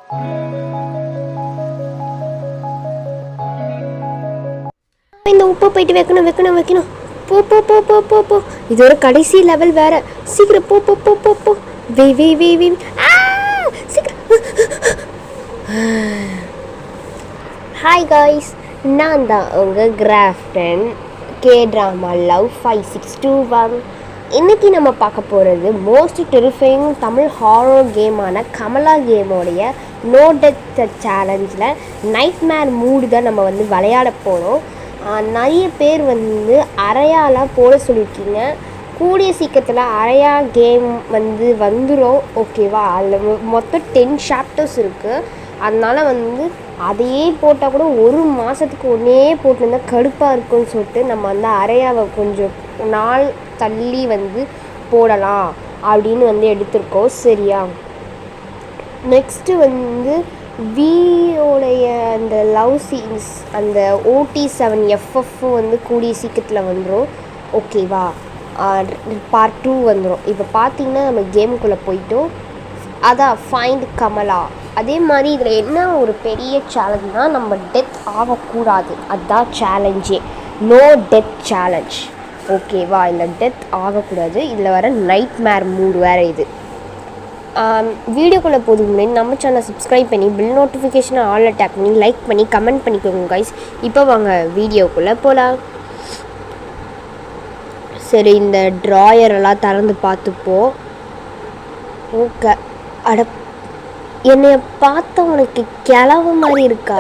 இந்த உப்பை போயிட்டு வைக்கணும். போ போ போ போ போ போ. இது ஒரு கடைசி லெவல் வேற. சீக்கிரம் போ போ போ போ போ. வே சீக்கிரம். ஹாய் காய்ஸ், நான் தான் உங்கள் கிராஃப்டன் K-drama லவ் 5621. இன்றைக்கி நம்ம பார்க்க போகிறது மோஸ்ட் டெரிஃபைங் தமிழ் ஹாரர் கேமான கமலா கேமோடைய நோ டெத் சேலஞ்சில் நைட்மேர் மூடு தான் நம்ம வந்து விளையாட போகிறோம். நிறைய பேர் வந்து அரையாலாம் போட சொல்லியிருக்கீங்க. கூடிய சீக்கிரத்தில் அரையா கேம் வந்துடும், ஓகேவா? அதில் மொத்தம் 10 சாப்டர்ஸ் இருக்குது. அதனால் வந்து அதையே போட்டால் கூட ஒரு மாதத்துக்கு ஒன்றே போட்டிருந்தா கடுப்பாக இருக்குன்னு சொல்லிட்டு நம்ம வந்து அரையாவை கொஞ்சம் நாள் தள்ளி வந்து போடலாம் அப்படின்னு வந்து எடுத்திருக்கோம். சரியா? நெக்ஸ்ட்டு வந்து வியோடைய அந்த லவ் சீன்ஸ், அந்த OT7FF வந்து கூடிய சீக்கிரத்தில் வந்துடும், ஓகேவா? பார்ட் 2 வந்துடும். இப்போ பார்த்திங்கன்னா நம்ம கேமுக்குள்ளே போயிட்டோம். அதான் ஃபைண்ட் கமலா. அதே மாதிரி இதில் என்ன ஒரு பெரிய சேலஞ்ச்னால் நம்ம டெத் ஆகக்கூடாது. அதுதான் சேலஞ்சே, நோ டெத் சேலஞ்ச், ஓகேவா? இந்த டெத் ஆகக்கூடாது. இதில் வர நைட்மேர் மூடு வேறு இது. வீடியோக்குள்ளே போதும் முன்னாடி நம்ம சேனலை சப்ஸ்கிரைப் பண்ணி பில் நோட்டிஃபிகேஷனை ஆலில் டேப் பண்ணி லைக் பண்ணி கமெண்ட் பண்ணிக்கோங்க கைஸ். இப்போ வாங்க வீடியோக்குள்ளே போகலாம். சரி, இந்த ட்ராயரெல்லாம் திறந்து பார்த்துப்போம். ஓகே. என்னை பார்த்த உனக்கு கிழவு மாதிரி இருக்கா?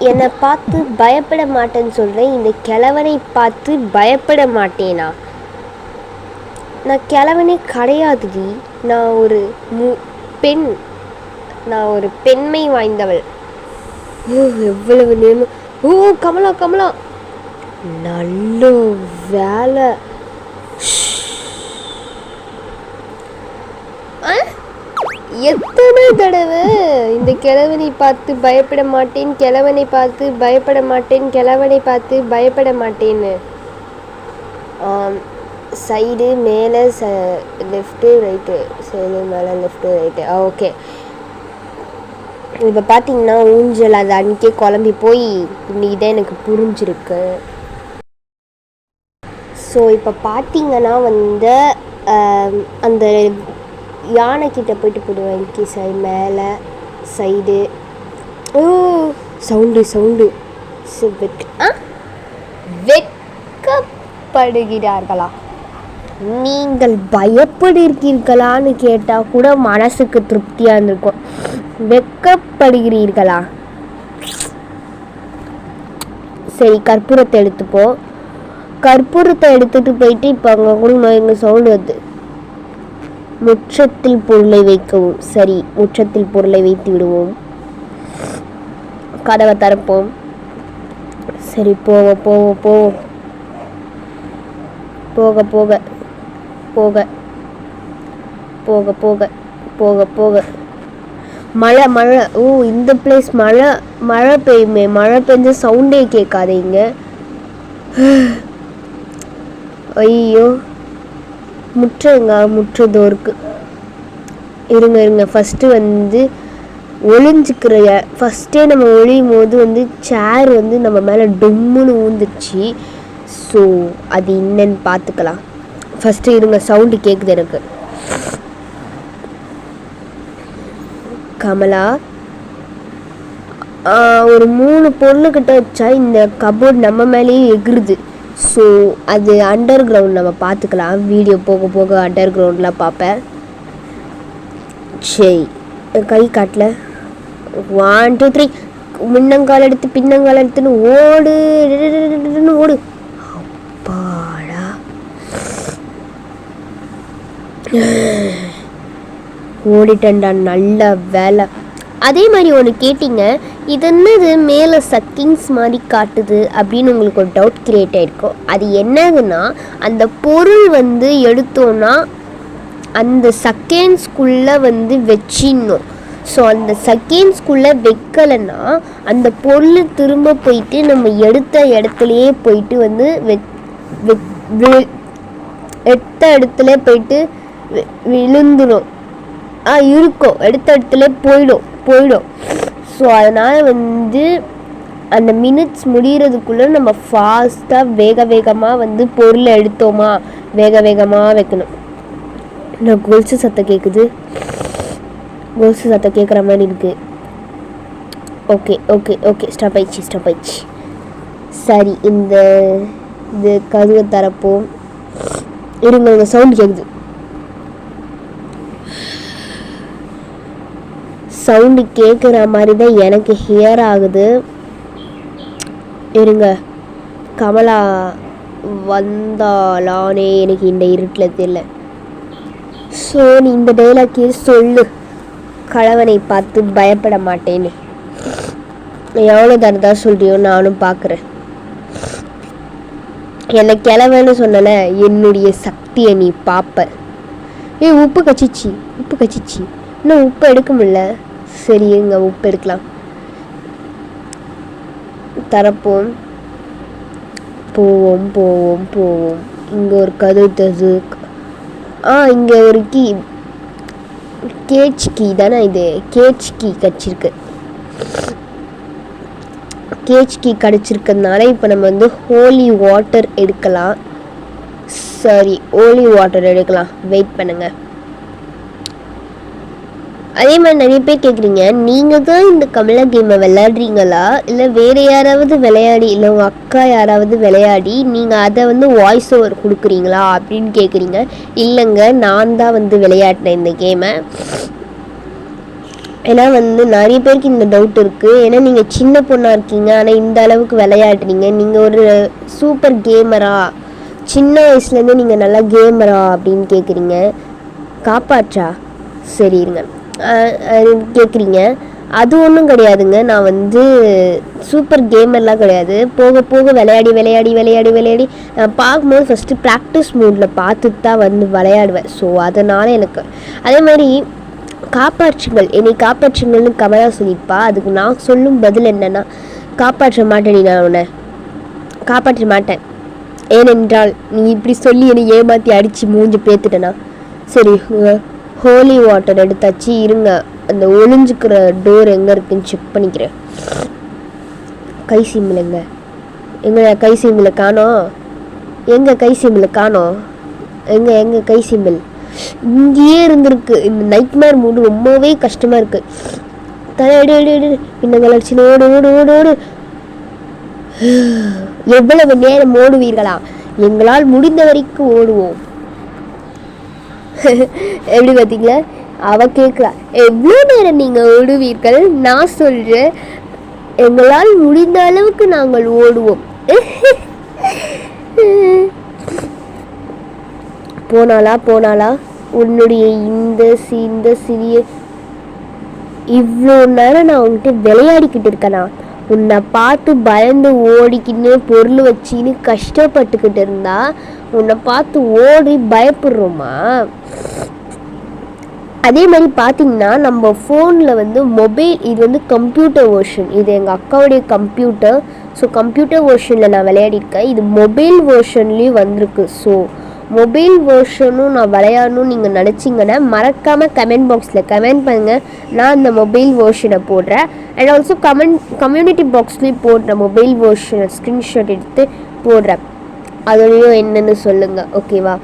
என்னை பார்த்து பயப்பட மாட்டேன்னு சொல்கிறேன், இந்த கிழவனை பார்த்து பயப்பட மாட்டேனா? நான் கிழவனே கிடையாதுடி. நான் ஒரு பெண். நான் ஒரு பெண்மை வாய்ந்தவள். எவ்வளவு நேரம். கமலா நல்ல வேலை. எத்தனை தடவை இந்த கிழவனை பார்த்து பயப்பட மாட்டேன், கிழவனை பார்த்து பயப்பட மாட்டேன், கிழவனை பார்த்து பயப்பட மாட்டேன்னு. சைடு மேலே லெஃப்ட்டு ரைட்டு, சைடு மேலே லெஃப்ட்டு ரைட்டு. ஓகே. இப்போ பார்த்தீங்கன்னா ஊஞ்சல் அது அன்றைக்கே குழம்பி போய் இன்னைக்கு தான் எனக்கு புரிஞ்சிருக்கு. ஸோ இப்போ பார்த்தீங்கன்னா வந்து அந்த யானைக்கிட்ட போயிட்டு போடுவேன். சைடு மேலே சைடு. சவுண்டு வெட்கப்படுகிறார்களா? நீங்கள் பயப்படுகிறீர்களான்னு கேட்டால் கூட மனசுக்கு திருப்தியாக இருந்திருக்கும். வெட்கப்படுகிறீர்களா? சரி, கற்பூரத்தை எடுத்துப்போம். கற்பூரத்தை எடுத்துகிட்டு போயிட்டு இப்போ அங்கே கூட எங்கள் சவுண்டு வருது. முற்றத்தில் பொருளை வைக்கவும். சரி, முற்றத்தில் பொருளை வைத்து விடுவோம். கதவை திறப்போம். சரி, போக மழை. இந்த பிளேஸ் மழை பெய்யுமே. மழை பெஞ்ச சவுண்டே கேட்காதீங்க. ஐயோ, முற்றதோருக்கு இருங்க. ஃபஸ்ட்டு வந்து ஒளிஞ்சிக்கிற ஃபஸ்ட்டே நம்ம ஒளியும் போது வந்து சேர் வந்து நம்ம மேலே டொம்முன்னு ஊந்துச்சு. ஸோ அது என்னன்னு பார்த்துக்கலாம். ஃபஸ்ட்டு இருங்க, சவுண்டு கேட்குது எனக்கு. கமலா, ஒரு 3 பொருளுக்கிட்ட வச்சா இந்த கபோர்ட் நம்ம மேலேயே எகிருது. ஸோ அது அண்டர் கிரவுண்ட், நம்ம பார்த்துக்கலாம். வீடியோ போக அண்டர் கிரவுண்ட்லாம் பார்ப்பேன். சரி, கை காட்டல. 1 2 3 முன்னங்கால் எடுத்து பின்னங்கால் எடுத்துன்னு ஓடு. அப்பாடா, ஓடிட்டேன்டா, நல்ல வேலை. அதே மாதிரி ஒன்று கேட்டிங்க, இது என்னது மேலே சக்கிங்ஸ் மாதிரி காட்டுது அப்படின்னு உங்களுக்கு ஒரு டவுட் கிரியேட் ஆகிருக்கும். அது என்னதுன்னா, அந்த பொருள் வந்து எடுத்தோன்னா அந்த செகண்ட்ஸ்குள்ளே வந்து வச்சிடணும். ஸோ அந்த செகண்ட்ஸ்குள்ளே வைக்கலைன்னா அந்த பொருள் திரும்ப போயிட்டு நம்ம எடுத்த இடத்துலையே போயிட்டு வந்து எடுத்த இடத்துல போயிட்டு விழுந்துடும். இருக்கும், எடுத்த இடத்துல போயிடும். ஸோ அதனால் வந்து அந்த மினிட்ஸ் முடிகிறதுக்குள்ளே நம்ம ஃபாஸ்ட்டாக வேகமாக வந்து பொருளை எடுத்தோமா வேகமாக வைக்கணும். நான் கொலுசு சத்தம் கேட்குது, கொலுசு சத்தம் கேட்குற மாதிரி இருக்குது. ஓகே ஓகே ஓகே ஸ்டாப் ஆயிடுச்சு. சரி, இது கதவை தரப்போம். இருங்க, சவுண்டு கேட்குது. சவுண்டு கேட்குற மாதிரி தான் எனக்கு ஹியர் ஆகுது. இருங்க, கமலா வந்தாலானே எனக்கு இந்த இருட்டில் தெரியல. ஸோ நீ இந்த டைலாக்கே சொல்லு, கணவனை பார்த்து பயப்பட மாட்டேன்னு. எவ்வளோ தரதா சொல்றியோ நானும் பார்க்குறேன். என்னை கிழவன்னு சொன்னல, என்னுடைய சக்தியை நீ பார்ப்ப. உப்பு கச்சிச்சு இன்னும் உப்பு எடுக்க முடியல. சரி இருங்க, உப்பு எடுக்கலாம். தரப்போம். போவோம். இங்கே ஒரு கதவு தது. இங்கே ஒரு கீ, கேட்ச் கீ தானே இது. கேட்ச் கீ கிடச்சிருக்கு. கேட்ச் கீ கிடச்சிருக்கிறதுனால இப்போ நம்ம வந்து ஹோலி வாட்டர் எடுக்கலாம். சரி, ஹோலி வாட்டர் எடுக்கலாம். வெயிட் பண்ணுங்க. அதே மாதிரி நிறைய பேர் கேட்குறீங்க, நீங்கள் தான் இந்த கமலா கேமை விளையாடுறீங்களா, இல்லை வேறு யாராவது விளையாடி, இல்லை உங்கள் அக்கா யாராவது விளையாடி நீங்கள் அதை வந்து வாய்ஸ் ஓவர் கொடுக்குறீங்களா அப்படின்னு கேட்குறீங்க. இல்லைங்க, நான் தான் வந்து விளையாடினேன் இந்த கேமை. ஏன்னா வந்து நிறைய பேருக்கு இந்த டவுட் இருக்குது. ஏன்னா நீங்கள் சின்ன பொண்ணாக இருக்கீங்க, ஆனால் இந்த அளவுக்கு விளையாடுறீங்க. நீங்கள் ஒரு சூப்பர் கேமரா, சின்ன வயசுலேருந்து நீங்கள் நல்லா கேமரா அப்படின்னு கேட்குறீங்க. காப்பாற்றா? சரி இருங்க, கேட்குறீங்க. அது ஒன்றும் கிடையாதுங்க. நான் வந்து சூப்பர் கேமர்லாம் கிடையாது. போக விளையாடி நான் பார்க்கும்போது ஃபஸ்ட்டு ப்ராக்டிஸ் மூடில் பார்த்துட்டு தான் வந்து விளையாடுவேன். ஸோ அதனால் எனக்கு அதே மாதிரி என்னை காப்பாற்றுங்கள்னு கமலா சொல்லிப்பா. அதுக்கு நான் சொல்லும் பதில் என்னென்னா, காப்பாற்ற மாட்டேன், நான் உன்னை காப்பாற்ற மாட்டேன். ஏனென்றால் நீ இப்படி சொல்லி என்னை ஏமாற்றி அடித்து மூஞ்சி பேத்துட்டேனா. சரி, ஹோலி வாட்டர் எடுத்தாச்சு. இருங்க, அந்த ஒளிஞ்சுக்கிற டோர் எங்கே இருக்குன்னு செக் பண்ணிக்கிறேன். கை சிம்பிளுங்க, எங்கே கை சிம்பிளை காணோம்? எங்கே கை சிம்பிள்? இங்கேயே இருந்திருக்கு. இந்த நைட்மேர் மூடு ரொம்பவே கஷ்டமாக இருக்குது. தலையடி இந்த கலர்ச்சியில் ஓடு. எவ்வளவு நேரம் ஓடுவீர்களா? எங்களால் முடிந்த வரைக்கும் ஓடுவோம். எப்படி பார்த்தீங்களா? அவ கேட்குறா, எவ்வளோ நேரம் நீங்கள் ஓடுவீர்கள்? நான் சொல்கிறேன், எங்களால் முடிந்த அளவுக்கு நாங்கள் ஓடுவோம். போனாலா உன்னுடைய இந்த சிறிய இவ்வளோ நேரம் நான் உன்கிட்ட விளையாடிக்கிட்டு இருக்கேனா? உன்னை பார்த்து பயந்து ஓடிக்கின்னு பொருள் வச்சின்னு கஷ்டப்பட்டுக்கிட்டு இருந்தா உன்னை பார்த்து ஓடி பயப்படுறோமா? அதே மாதிரி பார்த்தீங்கன்னா நம்ம ஃபோனில் வந்து மொபைல், இது வந்து கம்ப்யூட்டர் வெர்ஷன். இது எங்கள் அக்காவுடைய கம்ப்யூட்டர். ஸோ கம்ப்யூட்டர் வெர்ஷனில் நான் விளையாடிருக்கேன். இது மொபைல் வெர்ஷன்லேயும் வந்திருக்கு. ஸோ மொபைல் வெர்ஷனும் நான் விளையாடணும்னு நீங்கள் நினச்சிங்கன்னா மறக்காமல் கமெண்ட் பாக்ஸில் கமெண்ட் பண்ணுங்கள். நான் அந்த மொபைல் வெர்ஷனை போடுறேன். அண்ட் ஆல்சோ கம்யூனிட்டி பாக்ஸ்லேயும் போடுறேன். மொபைல் வெர்ஷனை ஸ்க்ரீன்ஷாட் எடுத்து போடுறேன். அதோடையும் என்னென்னு சொல்லுங்கள், ஓகேவா?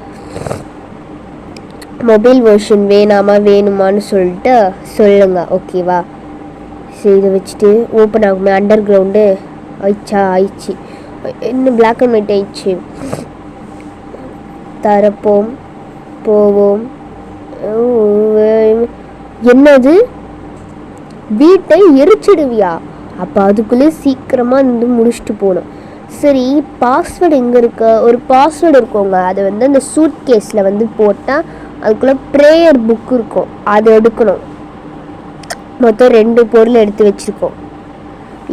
மொபைல் வெர்ஷன் வேணுமான்னு சொல்லிட்டு சொல்லுங்கள், ஓகேவா? சரி, இதை வச்சுட்டு ஓப்பன் ஆகுமே அண்டர் கிரவுண்டு. ஆயிடுச்சு. இன்னும் பிளாக் அண்ட் ஒயிட் ஆயிடுச்சு. தரப்போம். போவோம். என்னது, வீட்டை எரிச்சிடுவியா? அப்போ அதுக்குள்ளே சீக்கிரமாக இருந்து முடிச்சுட்டு போகணும். சரி, பாஸ்வேர்டு எங்கே இருக்க? ஒரு பாஸ்வேர்டு இருக்கோங்க. அதை வந்து அந்த சூட் கேஸில் வந்து போட்டால் அதுக்குள்ளே ப்ரேயர் புக் இருக்கும், அதை எடுக்கணும். மொத்தம் 2 பொருள் எடுத்து வச்சுருக்கோம்.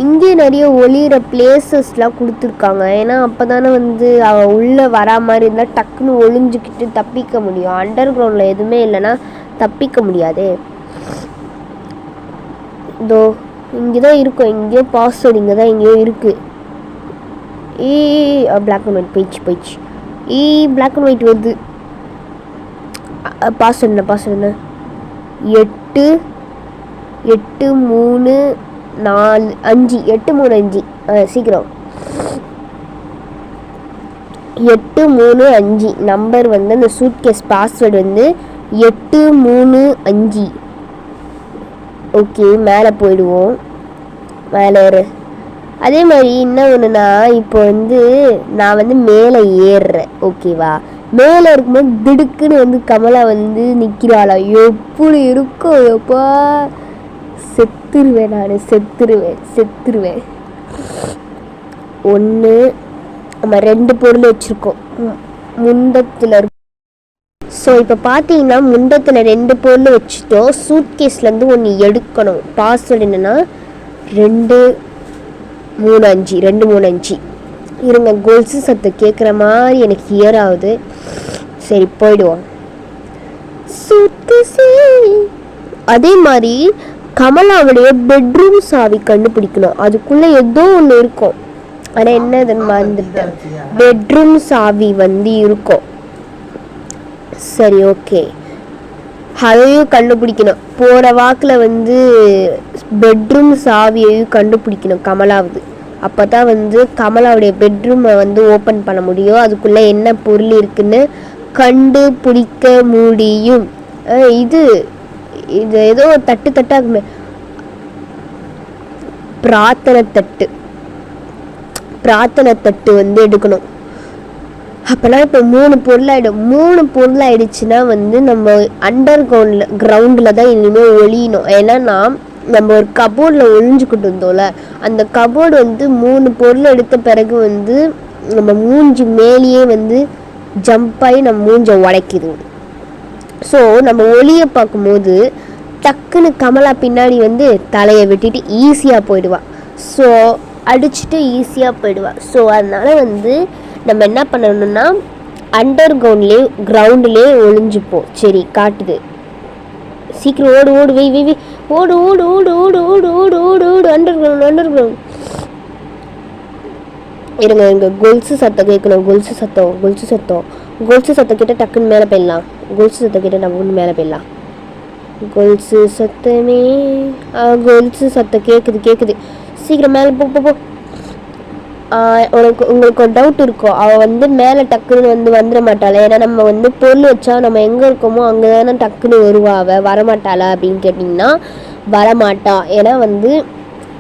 இங்கே நிறைய ஒளிகிற பிளேசஸ்லாம் கொடுத்துருக்காங்க. ஏன்னா அப்போ தானே வந்து அவள் உள்ளே வரா மாதிரி இருந்தால் டக்குன்னு ஒளிஞ்சிக்கிட்டு தப்பிக்க முடியும். அண்டர் கிரவுண்டில் எதுவுமே இல்லைன்னா தப்பிக்க முடியாது. இதோ இங்கே தான் இருக்கும். எங்கேயோ பாஸ்வேர்டு இங்கே தான் எங்கேயோ இருக்குது. பிளாக் அண்ட் ஒயிட் போயிடுச்சு. பிளாக் அண்ட் ஒயிட் வருது. பாஸ்வேர்டு என்ன? 8 8 3 4 5 8 3 5 சீக்கிரம் 8 3 5 நம்பர் வந்து அந்த சூட்கேஸ் பாஸ்வேர்டு வந்து 8 3 5. ஓகே, மேலே போயிடுவோம். மேலே அதே மாதிரி என்ன ஒன்றுனா, இப்போ வந்து நான் வந்து மேலே ஏறுறேன். ஓகேவா, மேலே இருக்கும்போது திடுக்குன்னு வந்து கமலா வந்து நிற்கிறாளா, எப்படி இருக்கும் எப்பா, செத்துருவேன் நான், செத்துருவேன். ஒன்று நம்ம 2 பொருள் வச்சுருக்கோம் முண்டத்தில் இருக்கும். ஸோ இப்போ பார்த்தீங்கன்னா முண்டத்தில் 2 பொருள் வச்சுட்டோம். சூட்கேஸ்லேருந்து ஒன்று எடுக்கணும். பாஸ்வேர்டு என்னென்னா 2 3 5 இருங்க. கொலுசு சத்தம் கேட்குற மாதிரி எனக்கு ஹியர் ஆகுது. சரி, போயிடுவோம். அதே மாதிரி கமலாவுடைய பெட்ரூம் சாவி கண்டுபிடிக்கணும். அதுக்குள்ளே ஏதோ ஒன்று இருக்கும். ஆனால் என்னதுன்னு மறந்துட்டேன். பெட்ரூம் சாவி வந்து இருக்கும். சரி, ஓகே, அதையும் கண்டுபிடிக்கணும். போகிற வாக்கில் வந்து பெட்ரூம் சாவியையும் கண்டுபிடிக்கணும் கமலாவது. அப்போ தான் வந்து கமலாவுடைய பெட்ரூமை வந்து ஓப்பன் பண்ண முடியும். அதுக்குள்ளே என்ன பொருள் இருக்குன்னு கண்டுபிடிக்க முடியும். இது ஏதோ தட்டாகுமே, பிரார்த்தனை தட்டு வந்து எடுக்கணும். அப்போனா இப்போ 3 பொருளாயிடும். 3 பொருளாயிடுச்சுன்னா வந்து நம்ம அண்டர் கிரவுண்டில் தான் இனிமேல் ஒழியணும். ஏன்னா நம்ம ஒரு கபோர்டில் ஒழிஞ்சுக்கிட்டு இருந்தோம்ல, அந்த கபோர்டு வந்து 3 பொருள் எடுத்த பிறகு வந்து நம்ம மூஞ்சி மேலேயே வந்து ஜம்ப் ஆகி நம்ம மூஞ்சை உடைக்குது. ஸோ நம்ம ஒளியை பார்க்கும்போது டக்குன்னு கமலா பின்னாடி வந்து தலையை விட்டுட்டு ஈஸியாக போயிடுவா. ஸோ அடிச்சுட்டு ஈஸியாக போயிடுவா. ஸோ அதனால் வந்து நம்ம என்ன பண்ணணும்னா அண்டர் கிரவுண்ட்லேயே ஒளிஞ்சுப்போம். சரி, காட்டுது. சீக்கிரம் ஓடு வெய் ஓடு அண்டர் கிரவுண்ட். இருங்க, இங்கே கொலுசு சத்தம் கேட்கணும். கொலுசு சத்தம் கிட்ட டக்குன்னு மேலே போயிடலாம். நம்ம மேலே போயிடலாம். கொலுசு சத்தமே, கொலுசு சத்தம் கேட்குது. சீக்கிரம் மேலே போ. உங்களுக்கு ஒரு டவுட் இருக்கும், அவள் வந்து மேலே டக்குன்னு வந்து வந்துட மாட்டாளா? ஏன்னா நம்ம வந்து பொருள் வச்சா நம்ம எங்கே இருக்கோமோ அங்கே தானே டக்குன்னு வருவா. அவள் வரமாட்டாளா அப்படின்னு கேட்டிங்கன்னா வரமாட்டா. ஏன்னா வந்து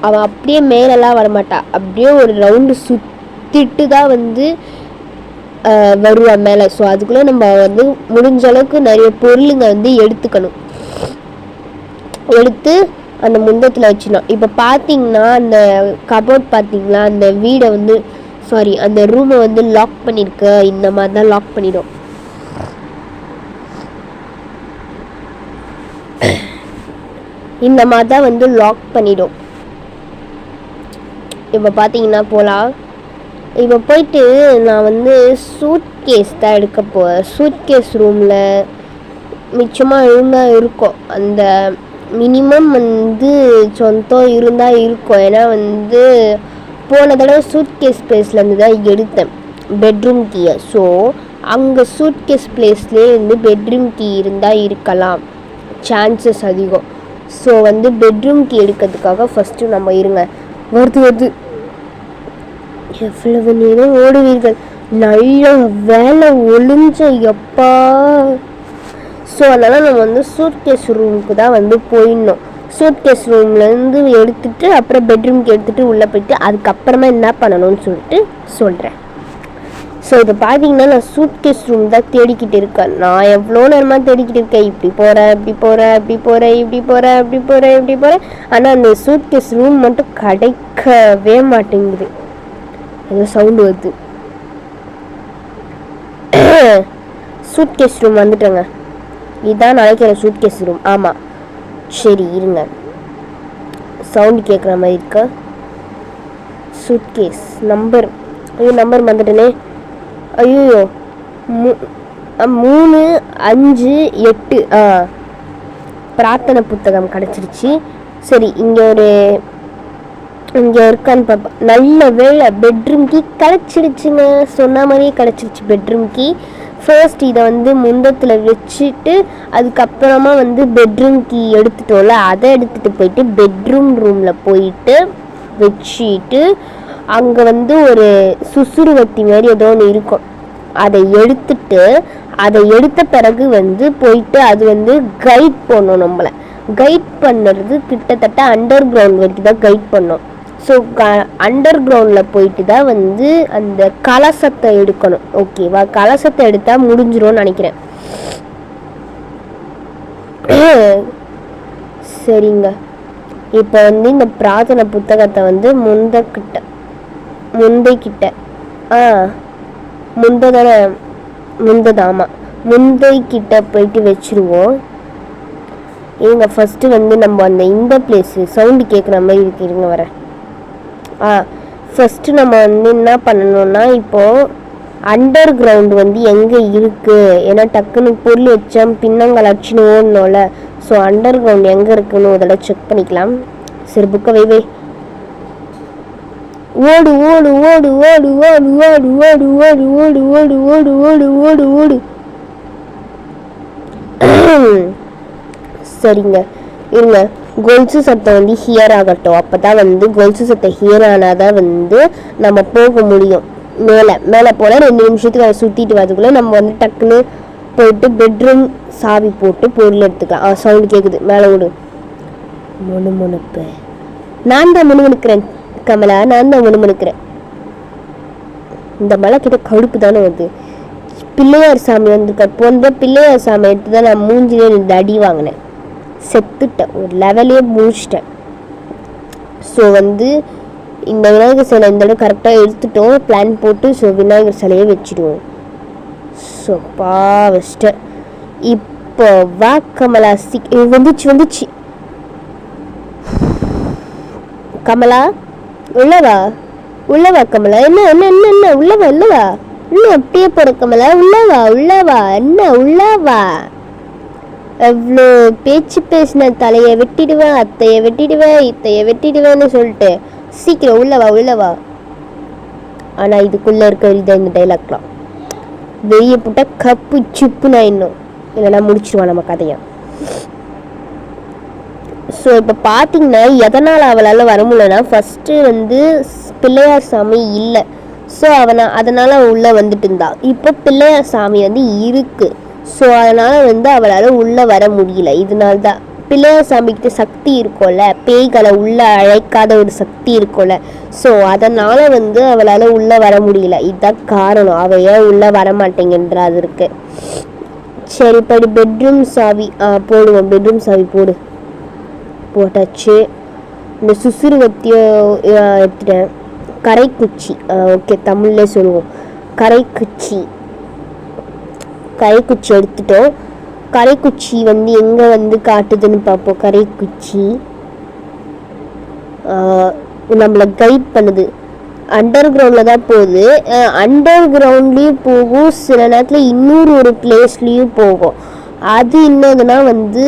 அவள் அப்படியே மேலெல்லாம் வரமாட்டா. அப்படியே ஒரு ரவுண்டு சுற்றிட்டு தான் வந்து வருவா மேலே. ஸோ அதுக்குள்ளே நம்ம வந்து முடிஞ்ச அளவுக்கு நிறைய பொருளுங்க வந்து எடுத்து அந்த முண்டத்தில் வச்சிடணும். இப்போ பார்த்தீங்கன்னா அந்த கபோர்ட் பார்த்தீங்களா, அந்த வீடை வந்து அந்த ரூமை வந்து லாக் பண்ணியிருக்க. இந்த மாதிரி தான் லாக் பண்ணிடும். வந்து லாக் பண்ணிடும். இப்போ பார்த்தீங்கன்னா போகலாம். இப்போ போயிட்டு நான் வந்து சூட்கேஸ் தான் எடுக்க போகிறேன். சூட்கேஸ் ரூமில் மிச்சமாக ஒழுங்காக இருக்கும். அந்த மினிமம் வந்து சொந்தம் இருந்தால் இருக்கும். ஏன்னா வந்து போன தடவை சூட்கேஸ் பிளேஸ்லேருந்து தான் எடுத்தேன் பெட்ரூம் கீயை. ஸோ அங்கே சூட்கேஸ் பிளேஸ்லேயே வந்து பெட்ரூம் கீ இருந்தால் இருக்கலாம், சான்சஸ் அதிகம். ஸோ வந்து பெட்ரூம் கீ எடுக்கிறதுக்காக ஃபஸ்ட்டு நம்ம இருங்க. வருது எவ்வளவு நேரம் ஓடுவீர்கள், நல்ல வேலை ஒளிஞ்ச எப்பா. ஸோ அதனால் நம்ம வந்து சூட்கேஸ் ரூமுக்கு தான் வந்து போயிடணும். சூட்கேஸ் ரூம்லேருந்து எடுத்துகிட்டு அப்புறம் பெட்ரூம்க்கு எடுத்துகிட்டு உள்ளே போயிட்டு அதுக்கப்புறமா என்ன பண்ணணும்னு சொல்லிட்டு சொல்கிறேன். ஸோ இப்போ பார்த்தீங்கன்னா நான் சூட்கேஸ் ரூம் தான் தேடிக்கிட்டு இருக்கேன். நான் எவ்வளோ நேரமாக தேடிக்கிட்டு இருக்கேன். இப்படி போகிறேன். ஆனால் அந்த சூட்கேஸ் ரூம் மட்டும் கிடைக்கவே மாட்டேங்குது. ஏதோ சவுண்டு வருது. சூட்கேஸ் ரூம் வந்துட்டேங்க. இதுதான் நினைக்கிற சூட்கேஸ் ரூம். ஆமாம், சரி இருங்க, சவுண்டு கேட்குற மாதிரி இருக்க. சூட்கேஸ் நம்பர் வந்துட்டேனே. ஐயோ 3 5 8 பிரார்த்தனை புத்தகம் கிடச்சிருச்சு. சரி, இங்கே இருக்கான்னு பார்ப்போம். நல்ல வேலை பெட்ரூம் கீ கிடச்சிடுச்சுங்க. சொன்ன மாதிரியே கிடச்சிருச்சு பெட்ரூம் கீ. ஃபர்ஸ்ட் இதை வந்து முண்டத்தில் வச்சுட்டு அதுக்கப்புறமா வந்து பெட்ரூம் கீ எடுத்துட்டோம்ல, அதை எடுத்துகிட்டு போயிட்டு பெட்ரூம் ரூமில் போயிட்டு வச்சுட்டு அங்கே வந்து ஒரு சுசுறுவத்தி மாதிரி ஏதோ ஒன்று இருக்கும், அதை எடுத்த பிறகு வந்து போயிட்டு அது வந்து கைட் பண்ணும். நம்மளை கைட் பண்ணுறது கிட்டத்தட்ட அண்டர் கிரவுண்ட் வரைக்கும் தான் கைட் பண்ணோம். ஸோ அண்டர் கிரவுண்டில் போயிட்டு தான் வந்து அந்த கலசத்தை எடுக்கணும். ஓகேவா, கலசத்தை எடுத்தால் முடிஞ்சிரும்னு நினைக்கிறேன். சரிங்க, இப்போ வந்து இந்த பிரார்த்தனை புத்தகத்தை வந்து முந்தை கிட்ட போயிட்டு வச்சிருவோம். இவங்க ஃபஸ்ட்டு வந்து நம்ம இந்த பிளேஸு சவுண்டு கேட்குற மாதிரி இருக்குங்க வர. ஃபஸ்ட்டு நம்ம வந்து என்ன பண்ணணும்னா, இப்போது அண்டர் கிரவுண்டு வந்து எங்கே இருக்குது, ஏன்னா டக்குன்னு பொருள் வச்சா பின்னங்கள் அடிச்சுன்னு ஓடணும்ல. ஸோ அண்டர் கிரவுண்ட் எங்கே இருக்குன்னு அதெல்லாம் செக் பண்ணிக்கலாம். சரி, புக்கை வை ஓடு ஓடு ஓடு ஓடு ஓடு ஓடு ஓடு ஓடு ஓடு ஓடு ஓடு ஓடு ஓடு ஓடு. சரிங்க, இருங்க, கொலுசு சத்தம் வந்து ஹியர் ஆகட்டும். அப்போ தான் வந்து கொலுசு சத்தம் ஹியர் ஆனால் தான் வந்து நம்ம போக முடியும். மேலே போல் 2 நிமிஷத்துக்கு அதை சுற்றிட்டு வரதுக்குள்ளே நம்ம வந்து டக்குன்னு போயிட்டு பெட்ரூம் சாவி போட்டு பொருள் எடுத்துக்கலாம். சவுண்டு கேட்குது, மேலே விடு. முணுமுணுப்பு, நான் தான் முணுமுணுக்கிறேன் கமலா, நான் தான் முணுமுணுக்கிறேன். இந்த மலை கிட்ட கடுப்பு தானே வருது. பிள்ளையார் சாமி வந்திருக்க போன்ற பிள்ளையார் சாமி எடுத்து தான் நான் மூஞ்சிலே இந்த அடி வாங்கினேன். செத்துட்டேன், ஒரு லெவலே முடிச்சிட்டேன். ஸோ வந்து இந்த விநாயகர் சிலை இந்த இடம் கரெக்டாக எடுத்துட்டோம், பிளான் போட்டு. ஸோ விநாயகர் சிலையை வச்சுடுவோம். ஸோ வச்சிட்டேன். இப்போ வா கமலா, வந்துச்சு கமலா, உள்ளவா கமலா. என்ன உள்ளவா இன்னும் அப்படியே போற கமலா, உள்ளவா என்ன உள்ளவா. எவ்வளோ பேச்சு பேசின, தலையை வெட்டிடுவேன், அத்தையை வெட்டிடுவேன், இத்தையை வெட்டிடுவேன்னு சொல்லிட்டு சீக்கிரம் உள்ளவா. ஆனால் இதுக்குள்ளே இருக்க இதான் இந்த டைலாக்லாம் வெளியே போட்டால் கப்பு சிப்புனா இன்னும் இல்லைனா முடிச்சிடுவான் நம்ம கதையை. ஸோ இப்போ பார்த்தீங்கன்னா எதனால் அவளால் வர முடியலன்னா, ஃபஸ்ட்டு வந்து பிள்ளையார் சாமி இல்லை. ஸோ அதனால் உள்ளே வந்துட்டு இருந்தா. இப்போ பிள்ளையார் சாமி வந்து இருக்குது. ஸோ அதனால் வந்து அவளால் உள்ளே வர முடியல. இதனால்தான் பிள்ளையார் சாமிக்கிட்ட சக்தி இருக்கும்ல, பேய்களை உள்ளே அழைக்காத ஒரு சக்தி இருக்கும்ல. ஸோ அதனால் வந்து அவளால் உள்ளே வர முடியல. இதுதான் காரணம், அவள் ஏன் உள்ளே வர மாட்டேங்கன்றா. அது இருக்கு. சரி, படி பெட்ரூம் சாவி போடுவோம். பெட்ரூம் சாவி போட்டாச்சு. இந்த சுசுறுவத்தியை எடுத்துட்டேன். கரைக்குச்சி, ஓகே, தமிழ்ல சொல்லுவோம். கரைக்குச்சி எடுத்துட்டோம். கரைக்குச்சி வந்து எங்கே வந்து காட்டுதுன்னு பார்ப்போம். கரைக்குச்சி நம்மளை கைட் பண்ணுது. அண்டர் கிரவுண்டில் தான் போகுது. அண்டர் கிரவுண்ட்லேயும் போகும், சில நேரத்தில் இன்னொரு ஒரு பிளேஸ்லேயும் போகும். அது என்னதுன்னா வந்து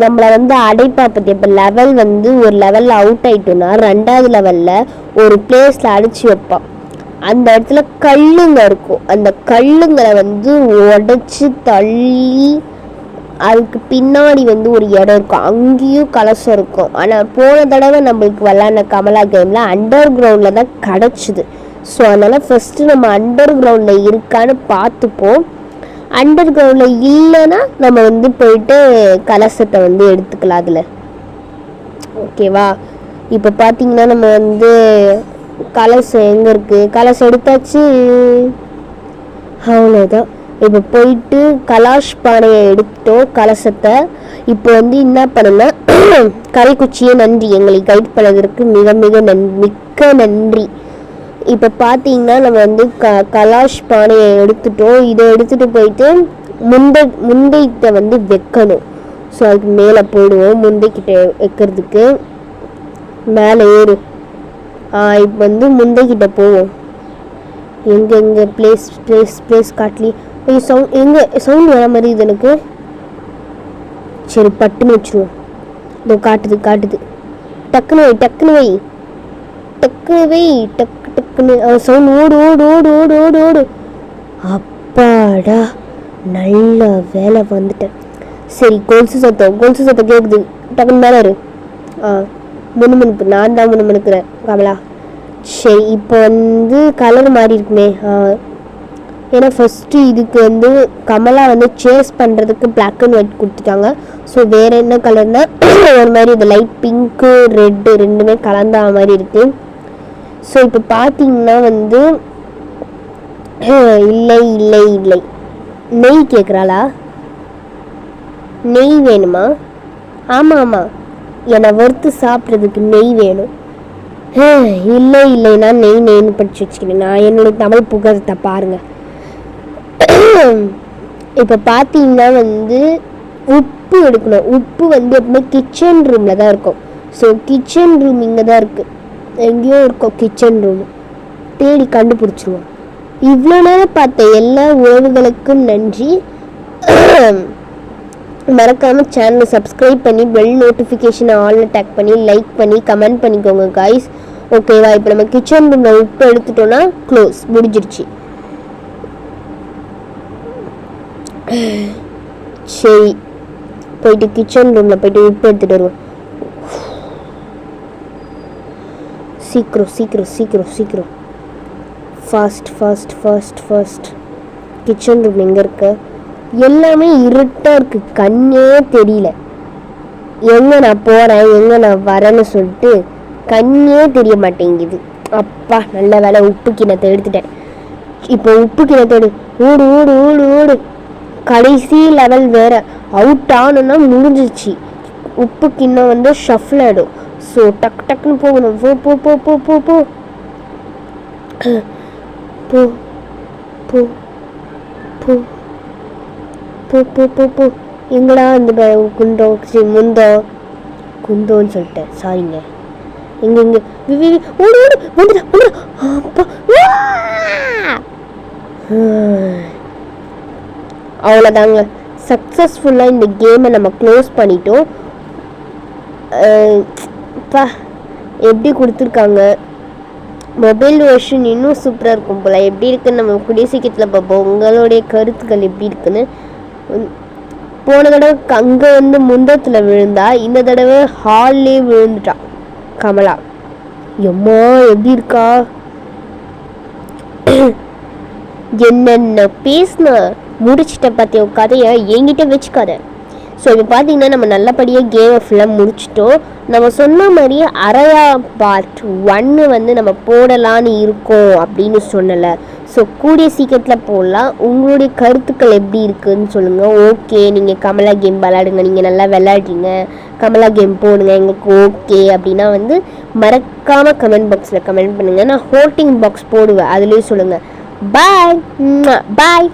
நம்மளை வந்து அடைப்பா பற்றி. இப்போ லெவல் வந்து ஒரு லெவலில் அவுட் ஆகிட்டோன்னா 2வது லெவலில் ஒரு பிளேஸில் அடித்து வைப்பான். அந்த இடத்துல கல்லுங்க இருக்கும். அந்த கல்லுங்களை வந்து உடச்சி தள்ளி அதுக்கு பின்னாடி வந்து ஒரு இடம் இருக்கும், அங்கேயும் கலசம் இருக்கும். ஆனால் போன தடவை நம்மளுக்கு விளாட்ன கமலா கேமில் அண்டர் கிரவுண்டில் தான் கிடச்சிது. ஸோ அதனால் ஃபஸ்ட்டு நம்ம அண்டர் கிரவுண்டில் இருக்கான்னு பார்த்துப்போம். அண்டர் கிரவுண்டில் இல்லைன்னா நம்ம வந்து போயிட்டு கலசத்தை வந்து எடுத்துக்கலாம் அதில். ஓகேவா, இப்போ பார்த்தீங்கன்னா நம்ம வந்து கலசம் எங்கே இருக்குது, கலசம் எடுத்தாச்சு, அவ்வளோதான். இப்போ போயிட்டு கலாஷ் பானையை எடுத்தோம், கலசத்தை. இப்போ வந்து என்ன பண்ணணும்னா, கரைக்குச்சியே நன்றி, எங்களை கைட் பண்ணதற்கு மிக்க நன்றி. இப்போ பார்த்தீங்கன்னா நம்ம வந்து கலாஷ் பானையை எடுத்துட்டோம். இதை எடுத்துகிட்டு போயிட்டு முண்டைக்கிட்ட வந்து வைக்கணும். ஸோ அதுக்கு மேலே போடுவோம். முண்டைக்கிட்ட வைக்கிறதுக்கு மேலே ஏறு. இப்போ வந்து முண்டைக்கிட்ட போவோம். எங்கே பிளேஸ் காட்டலி எங்கே சவுண்ட் வர மாதிரி இது எனக்கு. சரி, பட்டுன்னு வச்சுருவோம். இதோ காட்டுது. டக்குன்னு வை டக்குன்னு சவுண்ட். ஓடு. அப்பாடா, அப்பாடா, நல்ல வேலை வந்துட்டேன். சரி, கொலுசு சத்தம் கேட்குது. டக்குன்னு மேலே இரு. முணுமுணுப்பு, நான் தான் முணுமுணுக்கிறேன் கமலா. சரி, இப்போ வந்து கலர் மாறி இருக்குமே. ஏன்னா ஃபஸ்ட்டு இதுக்கு வந்து கமலா வந்து சேஸ் பண்ணுறதுக்கு பிளாக் அண்ட் ஒயிட் கொடுத்துட்டாங்க. ஸோ வேறு என்ன கலர்னால் ஒரு மாதிரி இது லைட் பிங்க்கு ரெட்டு ரெண்டுமே கலந்த மாதிரி இருக்குது. ஸோ இப்போ பார்த்தீங்கன்னா வந்து இல்லை இல்லை இல்லை நெய் கேட்குறாளா? நெய் வேணுமா? ஆமாம் ஆமாம், என்னை வறுத்து சாப்பிட்றதுக்கு நெய் வேணும். இல்லை இல்லைன்னா நெய்னு படித்து வச்சுக்கிறேன். நான் என்னுடைய தமிழ் புகழத்தை பாருங்கள். இப்போ பார்த்தீங்கன்னா வந்து உப்பு எடுக்கணும். உப்பு வந்து எப்பவுமே கிச்சன் ரூமில் தான் இருக்கும். ஸோ கிச்சன் ரூம் இங்கே தான் இருக்குது, எங்கேயோ இருக்கும் கிச்சன் ரூம். தேடி கண்டுபிடிச்சிருவோம். இவ்வளோ நேரம் பார்த்த எல்லா உறவுகளுக்கும் நன்றி. மறக்காமல் சேனலை சப்ஸ்கிரைப் பண்ணி பெல் நோட்டிஃபிகேஷனை ஆலில் டேக் பண்ணி லைக் பண்ணி கமெண்ட் பண்ணிக்கோங்க காய்ஸ். ஓகேவா? இப்போ நம்ம கிச்சன் ரூமில் உப்பு எடுத்துட்டோன்னா க்ளோஸ், முடிஞ்சிருச்சு. சரி, போயிட்டு கிச்சன் ரூமில் போயிட்டு உப்பு எடுத்துகிட்டு வருவோம். சீக்கிரம் சீக்கிரம் சீக்கிரம் சீக்கிரம், ஃபாஸ்ட். கிச்சன் ரூம் எங்கே இருக்கு? எல்லாமே இருட்டாக இருக்குது, கண்ணே தெரியல. எங்கே நான் போகிறேன் எங்கே நான் வரேன்னு சொல்லிட்டு கண்ணே தெரிய மாட்டேங்குது. அப்பா, நல்ல வேலை உப்பு கிணத்தை எடுத்துட்டேன். இப்போ உப்பு கிணத்தோடு ஓடு ஓடு ஓடு ஓடு. கடைசி லெவல் வேறு, அவுட் ஆனுன்னா முடிஞ்சிச்சு. உப்பு கிண்ணம் வந்து ஷஃபில் ஆகிடும். ஸோ டக்குன்னு போகணும். போ போ போ போ போ போ போ போ போ போ போ போ போ எங்கடா இந்த குந்தோன்னு சொல்லிட்டேன், சாரிங்க. இங்கே ஓடு ஓடு வந்துடா. அப்பா, அவ்வளோதாங்க, சக்ஸஸ்ஃபுல்லாக இந்த கேமை நம்ம க்ளோஸ் பண்ணிட்டோம். எப்படி கொடுத்துருக்காங்க. மொபைல் வெர்ஷன் இன்னும் சூப்பராக இருக்கும் போல். எப்படி இருக்குன்னு நம்ம கூடிய சீக்கிரத்தில் பார்ப்போம். உங்களுடைய கருத்துக்கள் எப்படி இருக்குன்னு. போன தடவை அங்கே வந்து முந்தத்தில் விழுந்தா, இந்த தடவை ஹால்லே விழுந்துட்டா கமலா. எம்மா எப்படி இருக்கா? என்னென்ன பேசின முடிச்சிட்ட பார்த்தியா கதையை, என்கிட்ட வச்சுக்காத. ஸோ இப்போ பார்த்தீங்கன்னா நம்ம நல்லபடியாக கேமை ஃபுல்லாக முடிச்சிட்டோம். நம்ம சொன்ன மாதிரியே அரையா பார்ட் 1 வந்து நம்ம போடலான்னு இருக்கோம் அப்படின்னு சொன்னலை. ஸோ கூடிய சீக்கிரத்தில் போடலாம். உங்களுடைய கருத்துக்கள் எப்படி இருக்குதுன்னு சொல்லுங்கள். ஓகே, நீங்கள் கமலா கேம் விளாடுங்க, நீங்கள் நல்லா விளையாடுறீங்க, கமலா கேம் போடுங்க, எங்களுக்கு ஓகே அப்படின்னா வந்து மறக்காமல் கமெண்ட் பாக்ஸில் கமெண்ட் பண்ணுங்கள். நான் ஹோட்டிங் பாக்ஸ் போடுவேன், அதுலேயும் சொல்லுங்கள். பாய் பாய்.